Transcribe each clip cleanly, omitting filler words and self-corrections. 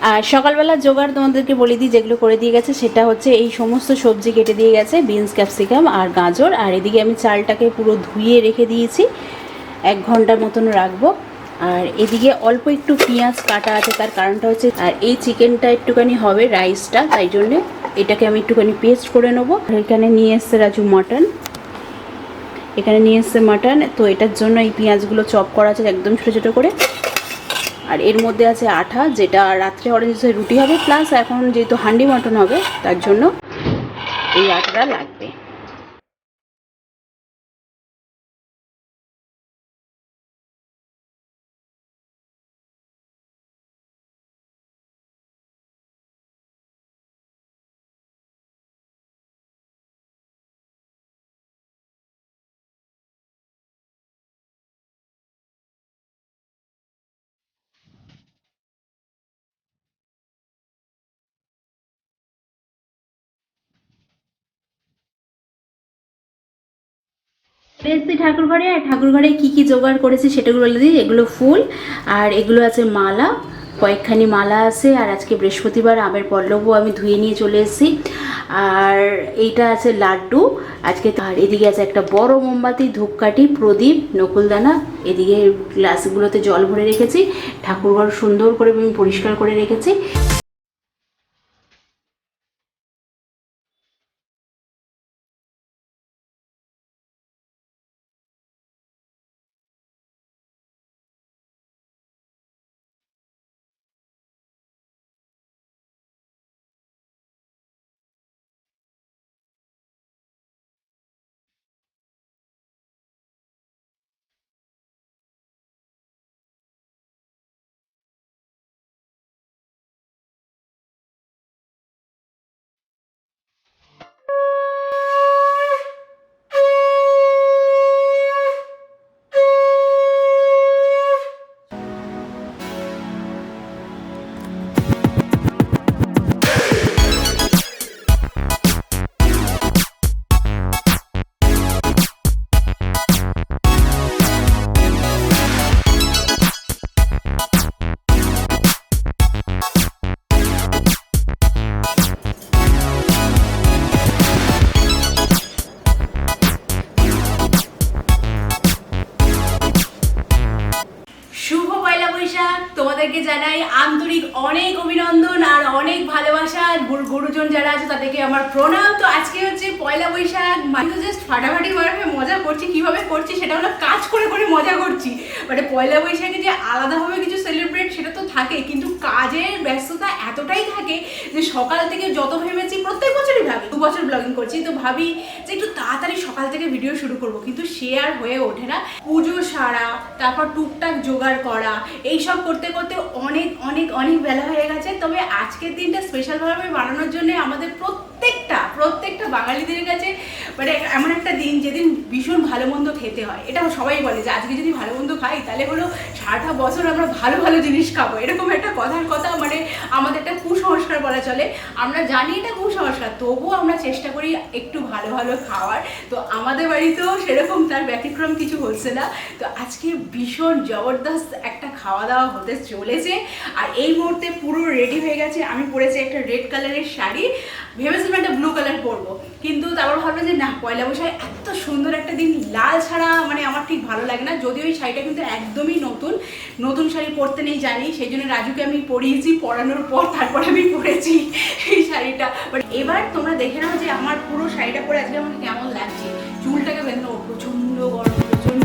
আর সকালবেলা জোগাড় তোমাদেরকে বলে দিই, যেগুলো করে দিয়ে গেছে সেটা হচ্ছে এই সমস্ত সবজি কেটে দিয়ে গেছে, বিনস, ক্যাপসিকাম আর গাজর। আর এদিকে আমি চালটাকে পুরো ধুয়ে রেখে দিয়েছি, 1 ঘন্টার মতন রাখবো। আর এদিকে অল্প একটু পেঁয়াজ কাটা আছে, তার কারণটা হচ্ছে আর এই চিকেনটা একটুখানি হবে রাইসটা, তাই জন্যে এটাকে আমি একটুখানি পেস্ট করে নেবো। আর এখানে নিয়ে এসছে রাজু মাটন, এখানে নিয়ে এসছে মাটন, তো এটার জন্য এই পেঁয়াজগুলো চপ করা আছে একদম ছোটো ছোটো করে। আর এর মধ্যে আছে আঠা, যেটা রাত্রে অরেঞ্জ রুটি হবে, প্লাস এখন যেহেতু হান্ডি মাটন হবে তার জন্য এই আটাটা লাগবে। এসেছি ঠাকুর ঘরে, আর ঠাকুর ঘরে কী কী জোগাড় করেছি সেটাগুলো বলে দিই। এগুলো ফুল, আর এগুলো আছে মালা, কয়েকখানি মালা আছে। আর আজকে বৃহস্পতিবার, আমের পল্লবও আমি ধুয়ে নিয়ে চলে এসেছি। আর এইটা আছে লাড্ডু আজকে। আর এদিকে আছে একটা বড় মোমবাতি, ধূপকাঠি, প্রদীপ, নকুলদানা। এদিকে গ্লাসগুলোতে জল ভরে রেখেছি। ঠাকুরঘর সুন্দর করে আমি পরিষ্কার করে রেখেছি। তোমাদেরকে জানাই আন্তরিক অনেক অভিনন্দন আর অনেক ভালোবাসা। গুরুজন যারা আছে তাদেরকে আমার প্রণাম। তো আজকে হচ্ছে পয়লা বৈশাখ, মানে জাস্ট ফাটাফাটি ভাবে মজা করছি। কিভাবে করছি সেটা হলো কাজ করে করে মজা করছি। মানে পয়লা বৈশাখে যে আলাদাভাবে কিছু সেলিব্রেট সেটা তো থাকে, কিন্তু কাজের ব্যস্ততা এতটাই থাকে যে সকাল থেকে যত ভেবেছি, প্রত্যেক বছরই ভাবি, 2 বছর ব্লগিং করছি তো ভাবি যে একটু তাড়াতাড়ি সকাল থেকে ভিডিও শুরু করব, কিন্তু সে আর হয়ে ওঠে না। পুজো সারা, তারপর টুকটাক জোগাড় করা, এইসব করতে করতে অনেক অনেক অনেক বেলা হয়ে গেছে। তবে আজকের দিনটা স্পেশালভাবে বানানোর জন্য আমাদের প্রত্যেকটা বাঙালিদের কাছে মানে এমন একটা দিন যেদিন ভীষণ ভালো মন্দ খেতে হয়। এটা সবাই বলে যে আজকে যদি ভালো মন্দ খাই তাহলে হলো সারাটা বছর আমরা ভালো ভালো জিনিস খাবো, এরকম একটা কথার কথা। মানে আমাদের একটা কুসংস্কার বলা চলে। আমরা জানি এটা কুসংস্কার, তবুও আমরা চেষ্টা করি একটু ভালো ভালো খাওয়ার। তো আমাদের বাড়িতেও সেরকম, তার ব্যতিক্রম কিছু হচ্ছে না। তো আজকে ভীষণ জবরদস্ত একটা খাওয়া দাওয়া হতে চলেছে। আর এই মুহূর্তে পুরো রেডি হয়ে গেছে। আমি পরেছি একটা রেড কালারের শাড়ি, ভেবেছিলাম একটা ব্লু কালার পরবো, কিন্তু তারপর ভাবলাম যে না, পয়লা বৈশাখ এত সুন্দর একটা দিন, লাল ছাড়া মানে আমার ঠিক ভালো লাগে না। যদিও এই শাড়িটা কিন্তু একদমই নতুন শাড়ি পরতে নেই জানি, সেই জন্য রাজুকে আমি পরিয়েছি, পরানোর পর তারপর আমি পরেছি এই শাড়িটা। বাট এবার তোমরা দেখে নাও যে আমার পুরো শাড়িটা পরে আজকে আমার কেমন লাগছে। চুলটাকে বেঁধে নেবো, প্রচণ্ড গরম, প্রচণ্ড।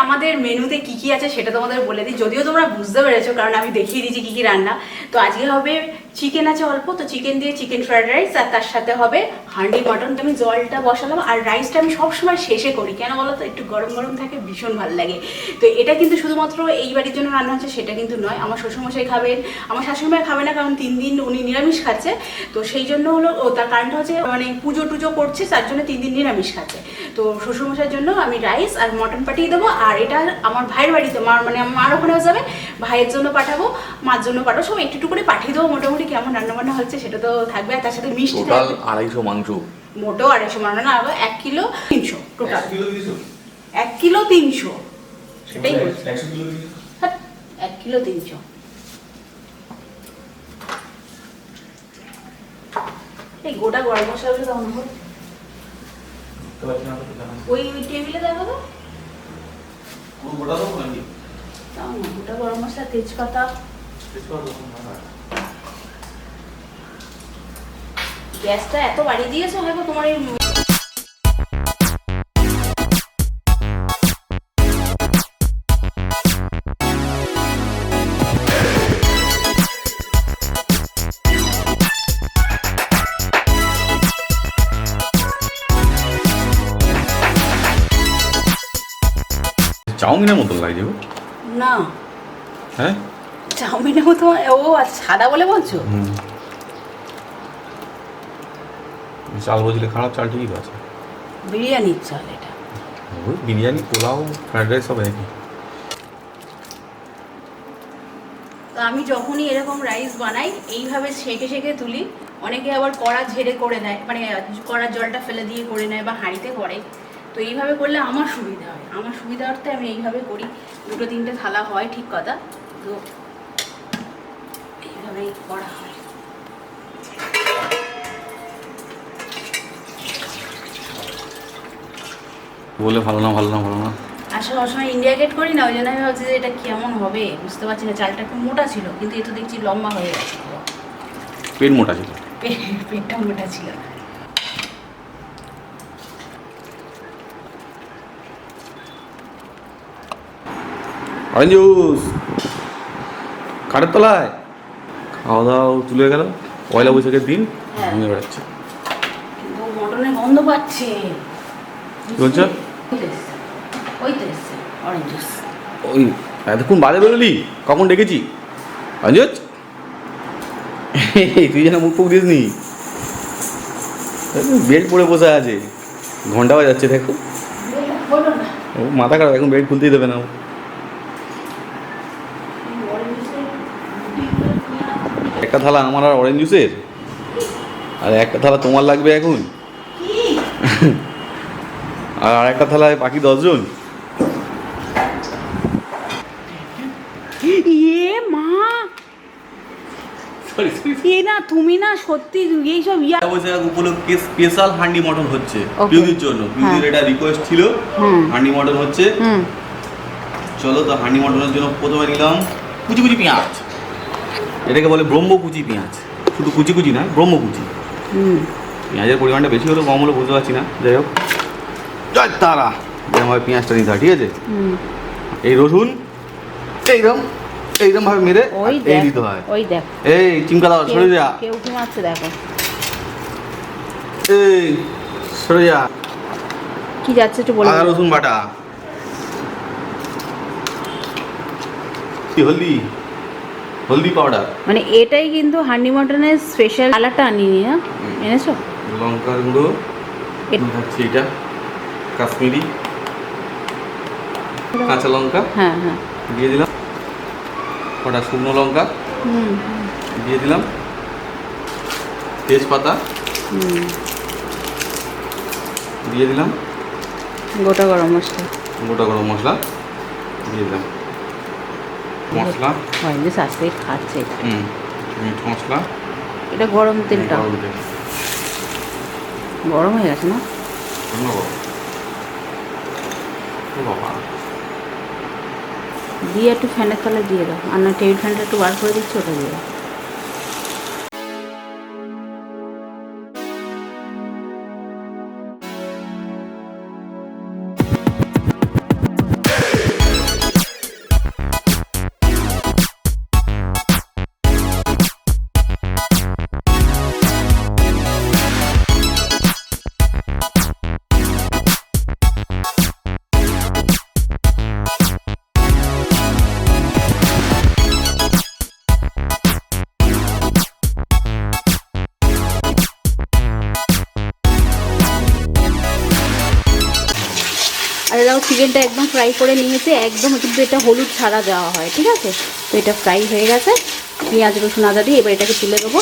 আমাদের মেনুতে কি কি আছে সেটা তোমাদের বলে দিই, যদিও তোমরা বুঝতে পেরেছো কারণ আমি দেখিয়ে দিয়েছি কি কি রান্না। তো আজকে হবে চিকেন আছে অল্প, তো চিকেন দিয়ে চিকেন ফ্রাইড রাইস, আর তার সাথে হবে হান্ডি মটন। আমি জলটা বসালাম, আর রাইসটা আমি সবসময় শেষে করি, কেন বলো তো, একটু গরম গরম থাকে, ভীষণ ভালো লাগে। তো এটা কিন্তু শুধুমাত্র এই বাড়ির জন্য রান্না হচ্ছে সেটা কিন্তু নয়, আমার শ্বশুরমশাই খাবেন, আমার শাশুড়িমা খাবে না, কারণ 3 দিন উনি নিরামিষ খাচ্ছে। তো সেই জন্য হলো তার কারণটা হচ্ছে মানে পুজো টুজো করছে, তার জন্য 3 দিন নিরামিষ খাচ্ছে। তো শ্বশুরমশাইয়ের জন্য আমি রাইস আর মটন পাঠিয়ে দেবো, আর এটা আমার ভাইয়ের বাড়িতে মানে আমার ওখানেও যাবে, ভাইয়ের জন্য পাঠাবো, মার জন্য পাঠাবো, সব একটু একটু করে পাঠিয়ে দেবো। মোটামুটি কেমন রান্নাবান্না হচ্ছে সেটা তো থাকবে, আর তার সাথে মিষ্টি টোটাল 250 মাংস, মোটো 250 মাংস না, 1 কিলো 300 টোটাল, 1 কিলো 300, সেটাই বলছি, 1 কিলো 300। এই গোটা গরম মশলাগুলো দাও না, ওই টেবিলে দেখো তো, গোটা দাও নাকি? দাও না, গোটা গরম মশলা, তেজপাতা। গ্যাসটা এত বাড়িয়ে দিয়েছো হয়তো তোমার এই চাউমিনের মতন লাগছে গো। না, হ্যাঁ চাউমিনের মতো। ও আচ্ছা, সাদা বলে বলছো? চাল বলছিলে খারাপ, চাল ঠিকই আছে। বিরিয়ানির চাল এটা। ওই বিরিয়ানি, পোলাও, ফ্রাইড রাইস সব একই। তো আমি যখনই এরকম রাইস বানাই এইভাবে সেঁকে সেঁকে তুলি। অনেকে আবার কড়া ঝেড়ে করে নেয়, মানে কড়ার জলটা ফেলে দিয়ে করে নেয় বা হাঁড়িতে করে। তো এইভাবে করলে আমার সুবিধা হয়, আমার সুবিধার্থে আমি এইভাবে করি। 2-3টে থালা হয়, ঠিক কথা, তো এইভাবেই করা হয়। বলে ভালো না, ভালো না, ভালো না। আসলে সবসময় ইন্ডিয়া গেট করি না, ওই জন্য আমি ভাবছি যে এটা কেমন হবে, বুঝতে পারছি না। চালটা একটু মোটা ছিল, কিন্তু এ তো দেখছি লম্বা হয়ে গেছে। পেট মোটা ছিল, পেটটা মোটা ছিল। অরেঞ্জ জুস কাঠের তলায়, খাওয়া দাওয়া তুলে গেল, পয়লা বৈশাখের দিন ঘুমিয়ে বেড়াচ্ছে। কিন্তু মটনের গন্ধ পাচ্ছে। কি বলছো? ওই তো এসছে অরেঞ্জ জুস। ওই এতক্ষণ বাজে বেরোলি, কখন ডেকেছি? অরেঞ্জ তুই যেন মুখ ফুক দিস নি, বেল্ট পরে বসে আছে, ঘন্টা বাজাচ্ছে দেখো। বলো না, ও মাথা খারাপ, এখন বেল্ট খুলতেই দেবে না। একটা থালা আমার আর অরেঞ্জ জুসের, আর একটা থালা তোমার লাগবে এখন, আর একটা থালায় বাকি 10 জন। ইয়ে মা, এ না তুমি না সত্যি এইসব উপলক্ষে স্পেশাল হান্ডি মটন হচ্ছে Okay. পিউদির জন্য। পিউদির এটা রিকোয়েস্ট ছিল, হান্ডি মটন হচ্ছে। চলো, তো হান্ডি মটনের জন্য প্রথমে নিলাম কুচি কুচি পেঁয়াজ। এটাকে বলে ব্রহ্মকুচি পেঁয়াজ, শুধু কুচি কুচি নয়, ব্রহ্মকুচি। পেঁয়াজের পরিমাণটা বেশি হলো কম হলো বুঝতে পারছি না, যাই হোক জয় তারা, এরকমভাবে পেঁয়াজটা নিতে হয়, ঠিক আছে? এই রসুন এইরকম এইরকম ভাবে মেরে এই দিতে হয়। ওই দেখ, এই চিমকা দাও, সরে যা, কেউ কি মারছে দেখো, এই সরে যা। কি যাচ্ছে একটু বলো। আদা রসুন বাটা, হলদি, হলদি পাউডার, মানে এটাই কিন্তু হান্ডি মটনের স্পেশাল কালারটা আনিনি না, এনেছো? লঙ্কার গুঁড়ো হচ্ছে এটা কাশ্মীরি, কাঁচা লঙ্কা হ্যাঁ হ্যাঁ দিয়ে দিলাম, কটা শুকনো লঙ্কা দিয়ে দিলাম, তেজপাতা দিয়ে দিলাম, গোটা গরম মশলা, গোটা গরম মশলা দিয়ে দিলাম, মশলা হয় যে আস্তে খাচ্ছে। মিট মশলা, এটা গরম তেলটা গরম তেল, গরম হয়ে গেছে না? বাবা দিয়ে একটু ফ্যানের তলায় দিয়ে দাও, আর না টেবিল ফ্যানটা একটু বার করে দিচ্ছি, ওটা দিয়ে দাও। দেখো চিকেনটা একদম ফ্রাই করে নিয়েছে একদম, কিন্তু এটা হলুদ ছাড়া দেওয়া হয়, ঠিক আছে? তো এটা ফ্রাই হয়ে গেছে পেঁয়াজ রসুন আদা দিয়ে। এবার এটাকে তুলে দেবো,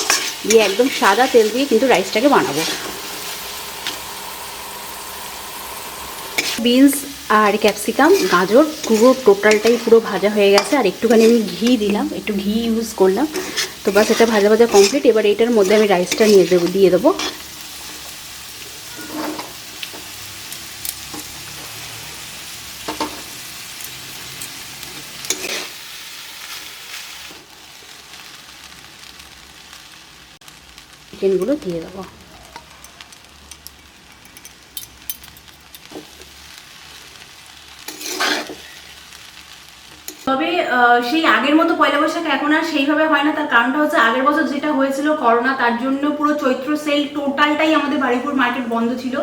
দিয়ে একদম সাদা তেল দিয়ে কিন্তু রাইসটাকে বানাবো। বিনস আর ক্যাপসিকাম গাজর পুরো টোটালটাই পুরো ভাজা হয়ে গেছে, আর একটুখানি আমি ঘি দিলাম, একটু ঘি ইউজ করলাম। তো বাস এটা ভাজা ভাজা কমপ্লিট। এবার এটার মধ্যে আমি রাইসটা দিয়ে দেবো। চিকেনগুলো দিয়ে দেবো। তবে সেই আগের মতো পয়লা বৈশাখ এখন আর সেইভাবে হয় না। তার কারণটা হচ্ছে আগের বছর যেটা হয়েছিল করোনা, তার জন্য পুরো চৈত্র সেল টোটালটাই আমাদের বারুইপুর মার্কেট বন্ধ ছিল।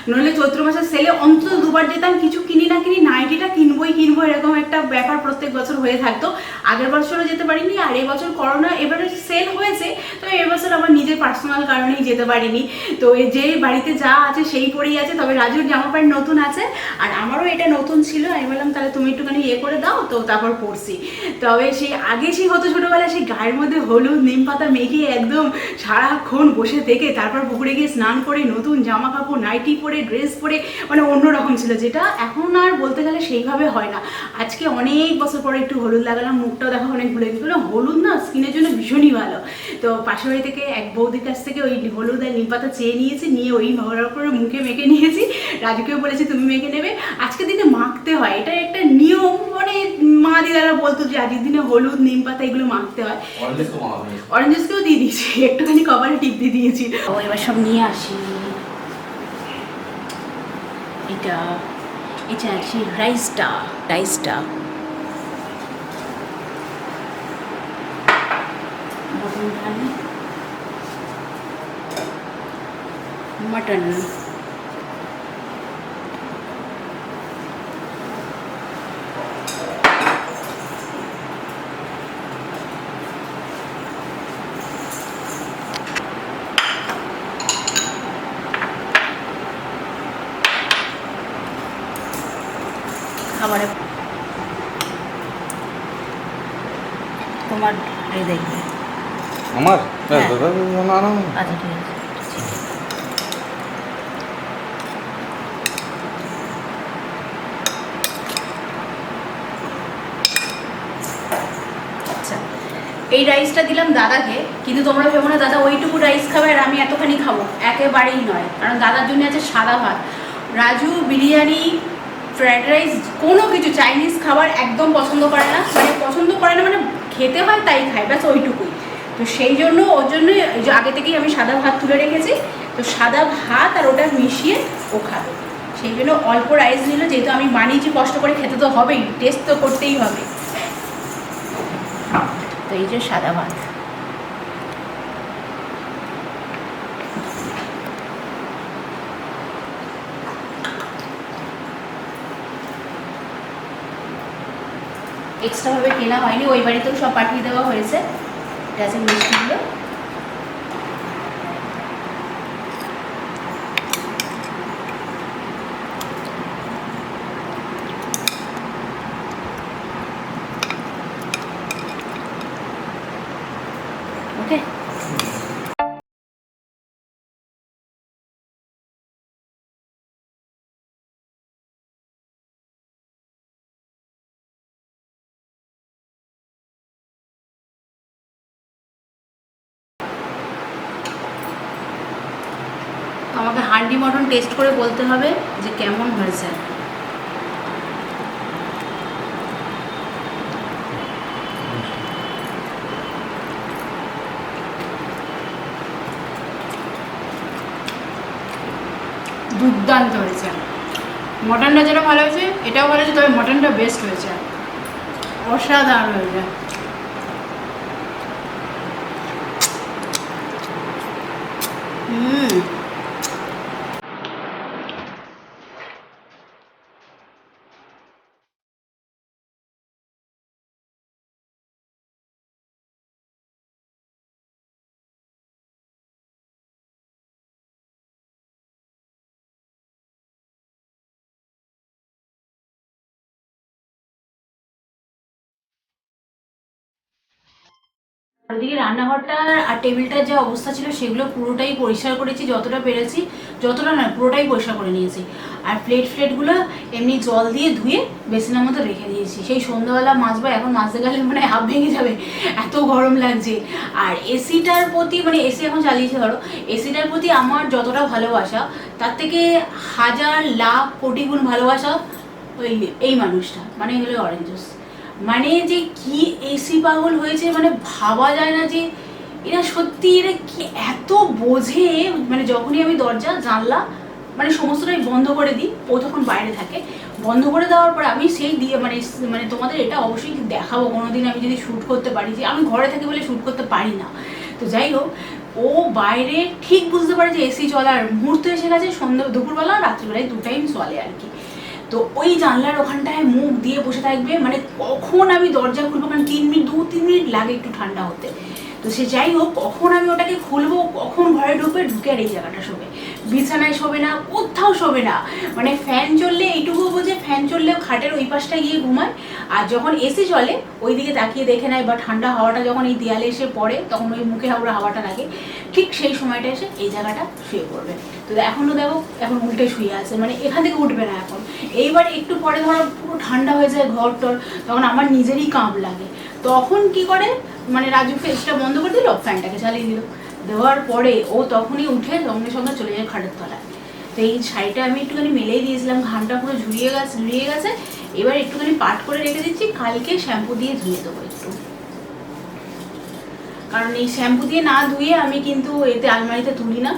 নইলে চৈত্র মাসের সেলে অন্তত দুবার যেতাম, কিছু কিনি না কিনি নাইটিটা কিনবোই কিনবো, এরকম একটা ব্যাপার প্রত্যেক বছর হয়ে থাকতো। আগের বছরও যেতে পারিনি, আর এবছর করোনা এবারে সেল হয়েছে, তো এবছর আমার নিজের পার্সোনাল কারণেই যেতে পারিনি। তো যে বাড়িতে যা আছে সেই পরেই আছে। তবে রাজুর জামা প্যান্ট নতুন আছে, আর আমারও এটা নতুন ছিল। আমি বললাম তাহলে তুমি একটুখানি ইয়ে করে দাও, তো তারপর পড়ছি। তবে সেই আগে সেই হতো ছোটোবেলায়, সেই গায়ের মধ্যে হলুদ নিম পাতা মেখে একদম সারাক্ষণ বসে থেকে তারপর পুকুরে গিয়ে স্নান করে নতুন জামা কাপড় নাইটি পরে ড্রেস পরে, মানে অন্যরকম ছিল, যেটা এখন আর বলতে গেলে সেইভাবে হয় না। আজকে অনেক বছর পরে একটু হলুদ লাগালাম, মুখটাও দেখা অনেক ভুলে গেছিল। হলুদ না স্কিনের জন্য ভীষণই ভালো। তো পাশের বাড়ি থেকে এক বৌদির কাছ থেকে ওই হলুদ আর নিম পাতা চেয়ে নিয়েছি, নিয়ে ওই ভাড়ার করে মুখে মেখে নিয়েছি। রাজুকেও বলেছি তুমি মেখে নেবে, আজকের দিনে মাখতে হয়, এটা একটা নিয়ম। মানে মা দিদারা বলতো যে আজকের দিনে হলুদ নিম পাতা এগুলো মাখতে হয়। অরেঞ্জ জুসকেও দিয়ে দিয়েছি, একটুখানি কভারে টিপ দিয়ে দিয়েছি। ও এবার সব নিয়ে আসি। এটা আছে রাইসটা মটন খাবারে তোমার দেখবে আমার হ্যাঁ। না না আচ্ছা ঠিক আছে। আচ্ছা এই রাইসটা দিলাম দাদাকে, কিন্তু তোমরা ভেবো না দাদা ওইটুকু রাইস খাবে আর আমি এতখানি খাবো, একেবারেই নয়। কারণ দাদার জন্য আছে সাদা ভাত। রাজু বিরিয়ানি ফ্রায়েড রাইস কোনো কিছু চাইনিজ খাবার একদম পছন্দ করে না, মানে খেতে হয় তাই খায়, ব্যাস ওইটুকুই। তো সেই জন্য ওর জন্য আগে থেকেই আমি সাদা ভাত তুলে রেখেছি। তো সাদা ভাত আর ওটা মিশিয়ে ও খাবে, সেই জন্য অল্প রাইস নিল। যেহেতু আমি বানিয়েছি কষ্ট করে, খেতে তো হবেই, টেস্ট তো করতেই হবে। তো এই যে সাদা ভাত, এক্সট্রাভাবে কেনা হয়নি, ওই বাড়িতেও সব পাঠিয়ে দেওয়া হয়েছে। এটা আছে মিষ্টিগুলো। ওকে। আমাকে হান্ডি মটন টেস্ট করে বলতে হবে যে কেমন হয়েছে। দুর্দান্ত হয়েছে। মটনটা যেটা ভালো হয়েছে এটাও ভালো হয়েছে, তবে মটনটা বেস্ট হয়েছে, অসাধারণ হয়েছে। ওদিকে রান্নাঘরটা আর টেবিলটার যা অবস্থা ছিল সেগুলো পুরোটাই পরিষ্কার করেছি, যতটা পেরেছি, যতটা না পুরোটাই পরিষ্কার করে নিয়েছি। আর ফ্লেটগুলো এমনি জল দিয়ে ধুয়ে বেসিনের মধ্যে রেখে দিয়েছি। সেই সন্ধ্যাবেলা মাজবো, এখন মাজতে গেলে মানে হাফ ভেঙে যাবে, এত গরম লাগছে। আর এসিটার প্রতি মানে এসি এখন চালিয়েছি ধরো, এসিটার প্রতি আমার যতটা ভালোবাসা তার থেকে হাজার লাখ কোটি গুণ ভালোবাসা ওই এই মানুষটা, মানে হলো অরেঞ্জ জুস। মানে যে কি এসি পাগল হয়েছে, মানে ভাবা যায় না যে এরা সত্যি এরা কি এত বোঝে। মানে যখনই আমি দরজা জানলা মানে সমস্তটাই বন্ধ করে দিই, ও তখন বাইরে থাকে, বন্ধ করে দেওয়ার পরে আমি সেই দিয়ে মানে তোমাদের এটা অবশ্যই দেখাবো কোনোদিন আমি যদি শ্যুট করতে পারি, যে আমি ঘরে থাকি বলে শ্যুট করতে পারি না। তো যাই হোক, ও বাইরে ঠিক বুঝতে পারে যে এসি চলার মুহূর্ত এসে গেছে, সন্ধ্যা দুপুরবেলা রাত্রিবেলায় 2 টাইম চলে আর কি। তো ওই জানলার ওখানটায় মুখ দিয়ে বসে থাকবে, মানে কখন আমি দরজা খুলবো, কারণ 2-3 মিনিট লাগে একটু ঠান্ডা হতে। তো সে যাই হোক, কখন আমি ওটাকে খুলবো, কখন ঘরে ঢুকে আর এই জায়গাটা শোবে, বিছানায় শোবে না, কোথাও শোবে না। মানে ফ্যান চললে এইটুকু বোঝে, ফ্যান চললেও খাটের ওই পাশটা গিয়ে ঘুমায়, আর যখন এসি চলে ওই দিকে তাকিয়ে দেখে নেয়, বা ঠান্ডা হাওয়াটা যখন এই দেয়ালে এসে পড়ে তখন ওই মুখে হাওয়াটা লাগে, ঠিক সেই সময়টা এসে এই জায়গাটা শুয়ে পড়বে। তো এখনও দেখো এখন উল্টে শুয়ে আছে, মানে এখান থেকে উঠবে না এখন। এইবার একটু পরে ধরো পুরো ঠান্ডা হয়ে যায় ঘর টর, তখন আমার নিজেরই কাঁপ লাগে। তখন কি করে, মানে রাজু ফ্রিজটা বন্ধ করে দিল, ফ্যানটাকে চালিয়ে দিল, দেওয়ার পরে ও তখনই উঠে সঙ্গে সঙ্গে চলে যায় খাটের তলায়। তো এই শাড়িটা আমি একটুখানি মেলেই দিয়েছিলাম, ঘামটা পুরো ঝুরিয়ে গেছে। এবার একটুখানি পাট করে রেখে দিচ্ছি, কালকে শ্যাম্পু দিয়ে ধুয়ে দেবো একটু, কারণ এই শ্যাম্পু দিয়ে না ধুয়ে আমি কিন্তু এতে আলমারিতে তুলি না।